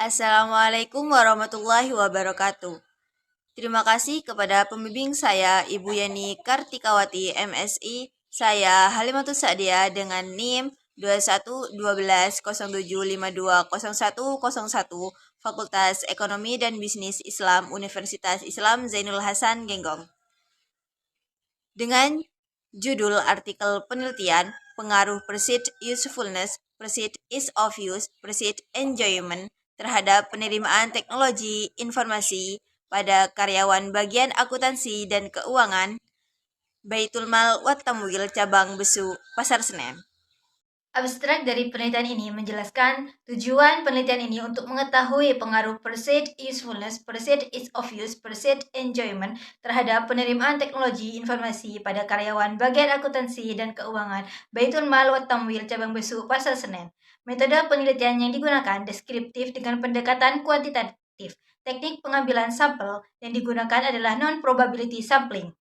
Assalamualaikum warahmatullahi wabarakatuh. Terima kasih kepada pembimbing saya, Ibu Yani Kartikawati, MSI. Saya Halimatus Sa'dia dengan NIM 211207520101 Fakultas Ekonomi dan Bisnis Islam Universitas Islam Zainul Hasan Genggong. Dengan judul artikel penelitian pengaruh perceived usefulness, perceived ease of use, perceived enjoyment terhadap penerimaan teknologi informasi pada karyawan bagian akuntansi dan keuangan Baitul Mal Wat Tamwil Cabang Besu, Pasar Senen. Abstrak dari penelitian ini menjelaskan tujuan penelitian ini untuk mengetahui pengaruh perceived usefulness, perceived ease of use, perceived enjoyment terhadap penerimaan teknologi informasi pada karyawan bagian akuntansi dan keuangan Baitul Mal Wat Tamwil Cabang Besu, Pasar Senen. Metode penelitian yang digunakan deskriptif dengan pendekatan kuantitatif. Teknik pengambilan sampel yang digunakan adalah non-probability sampling.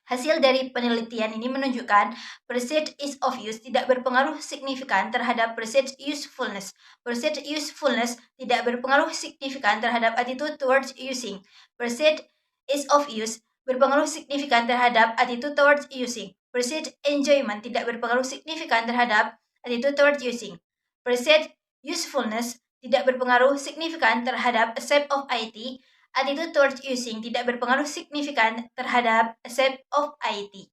Hasil dari penelitian ini menunjukkan perceived ease of use tidak berpengaruh signifikan terhadap perceived usefulness. Perceived usefulness tidak berpengaruh signifikan terhadap attitude towards using. Perceived ease of use berpengaruh signifikan terhadap attitude towards using. Perceived enjoyment tidak berpengaruh signifikan terhadap attitude towards using. Perceived usefulness tidak berpengaruh signifikan terhadap accept of IT. Attitude towards using tidak berpengaruh signifikan terhadap accept of IT.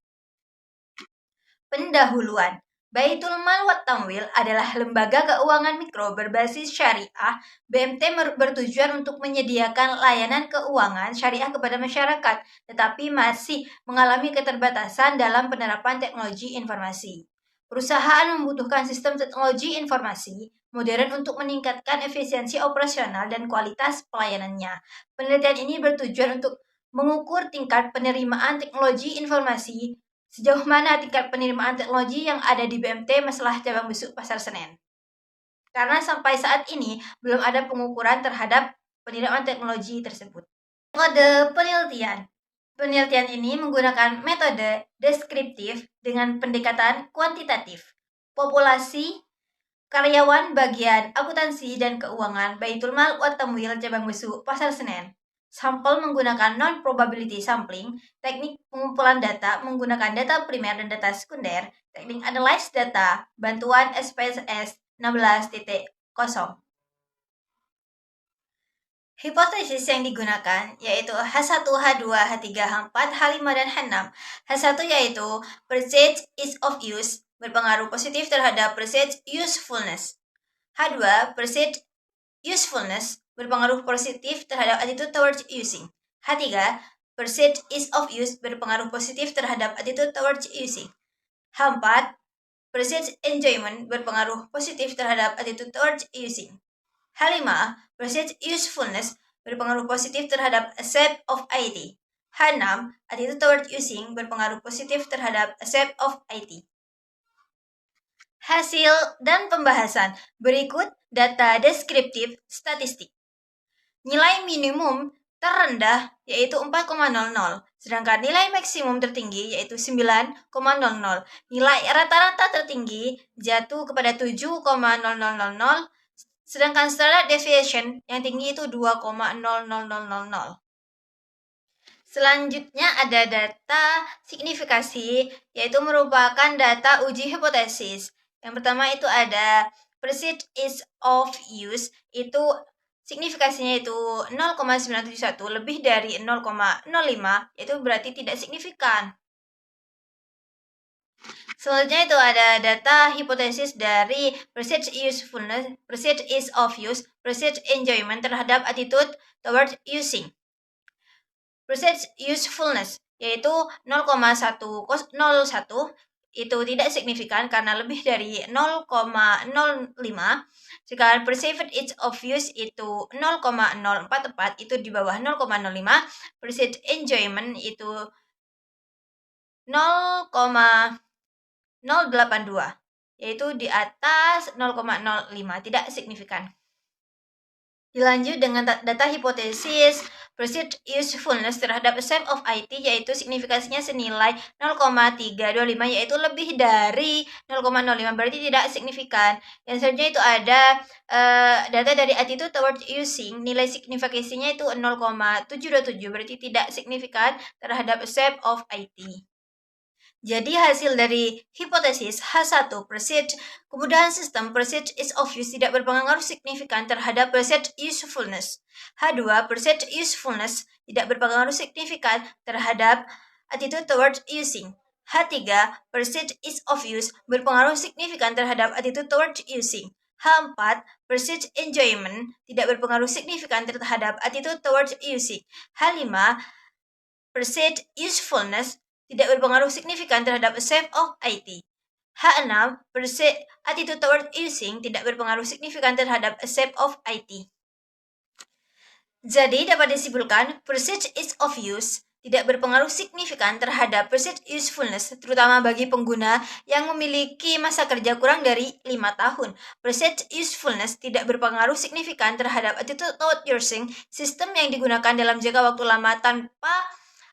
Pendahuluan. Baitul Mal Wat Tamwil adalah lembaga keuangan mikro berbasis syariah. BMT bertujuan untuk menyediakan layanan keuangan syariah kepada masyarakat, tetapi masih mengalami keterbatasan dalam penerapan teknologi informasi. Perusahaan membutuhkan sistem teknologi informasi modern untuk meningkatkan efisiensi operasional dan kualitas pelayanannya. Penelitian ini bertujuan untuk mengukur tingkat penerimaan teknologi informasi. Sejauh mana tingkat penerimaan teknologi yang ada di BMT Masalah Cabang Besuk Pasar Senen? Karena sampai saat ini belum ada pengukuran terhadap penerimaan teknologi tersebut. Metode penelitian. Penelitian ini menggunakan metode deskriptif dengan pendekatan kuantitatif. Populasi karyawan bagian akuntansi dan keuangan Baitul Mal Wat Tamwil Cabang Besu Pasar Senen. Sampel menggunakan non-probability sampling, teknik pengumpulan data menggunakan data primer dan data sekunder, teknik analyze data, bantuan SPSS 16.0. Hipotesis yang digunakan yaitu H1, H2, H3, H4, H5, dan H6. H1 yaitu perceived ease of use berpengaruh positif terhadap perceived usefulness. H2, perceived usefulness berpengaruh positif terhadap attitude towards using. H3, perceived ease of use berpengaruh positif terhadap attitude towards using. H4, perceived enjoyment berpengaruh positif terhadap attitude towards using. H5, perceived usefulness berpengaruh positif terhadap accept of IT. H6, attitude towards using berpengaruh positif terhadap accept of IT. Hasil dan pembahasan. Berikut data deskriptif statistik. Nilai minimum terendah yaitu 4,00, sedangkan nilai maksimum tertinggi yaitu 9,00. Nilai rata-rata tertinggi jatuh kepada 7,00, sedangkan standard deviation yang tinggi itu 2,00000. Selanjutnya ada data signifikasi, yaitu merupakan data uji hipotesis. Yang pertama itu ada perceived ease of use, itu signifikasinya itu 0,971, lebih dari 0,05, itu berarti tidak signifikan. Selanjutnya itu ada data hipotesis dari perceived usefulness, perceived ease of use, perceived enjoyment terhadap attitude towards using. Perceived usefulness yaitu 0,101 itu tidak signifikan karena lebih dari 0,05. Sekarang perceived ease of use itu 0,044, itu di bawah 0,05. Perceived enjoyment itu 0,082, yaitu di atas 0,05, tidak signifikan. Dilanjut dengan data hipotesis perceived usefulness terhadap accept of IT, yaitu signifikasinya senilai 0,325, yaitu lebih dari 0,05, berarti tidak signifikan. Yang selanjutnya itu ada data dari attitude towards using, nilai signifikasinya itu 0,727, berarti tidak signifikan terhadap accept of IT. Jadi hasil dari hipotesis H1 perceived kemudahan sistem perceived ease of use tidak berpengaruh signifikan terhadap perceived usefulness. H2 perceived usefulness tidak berpengaruh signifikan terhadap attitude towards using. H3 perceived ease of use berpengaruh signifikan terhadap attitude towards using. H4 perceived enjoyment tidak berpengaruh signifikan terhadap attitude towards using. H5 perceived usefulness tidak berpengaruh signifikan terhadap accept of IT. H6, perceived attitude toward using tidak berpengaruh signifikan terhadap accept of IT. Jadi dapat disimpulkan, perceived ease of use tidak berpengaruh signifikan terhadap perceived usefulness, terutama bagi pengguna yang memiliki masa kerja kurang dari 5 tahun. Perceived usefulness tidak berpengaruh signifikan terhadap attitude toward using, sistem yang digunakan dalam jangka waktu lama tanpa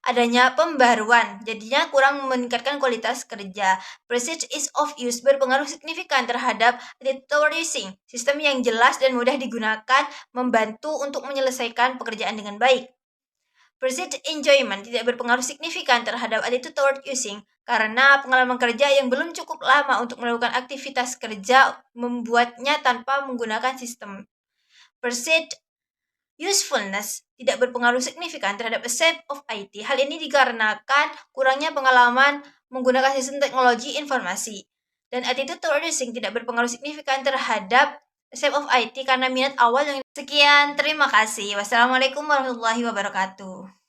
adanya pembaruan, jadinya kurang meningkatkan kualitas kerja. Perceived ease of use berpengaruh signifikan terhadap attitude using, sistem yang jelas dan mudah digunakan membantu untuk menyelesaikan pekerjaan dengan baik. Perceived enjoyment tidak berpengaruh signifikan terhadap attitude toward using karena pengalaman kerja yang belum cukup lama untuk melakukan aktivitas kerja membuatnya tanpa menggunakan sistem. Perceived usefulness tidak berpengaruh signifikan terhadap accept of IT. Hal ini dikarenakan kurangnya pengalaman menggunakan sistem teknologi informasi. Dan attitude toward using tidak berpengaruh signifikan terhadap accept of IT karena minat awal yang sekian. Terima kasih. Wassalamualaikum warahmatullahi wabarakatuh.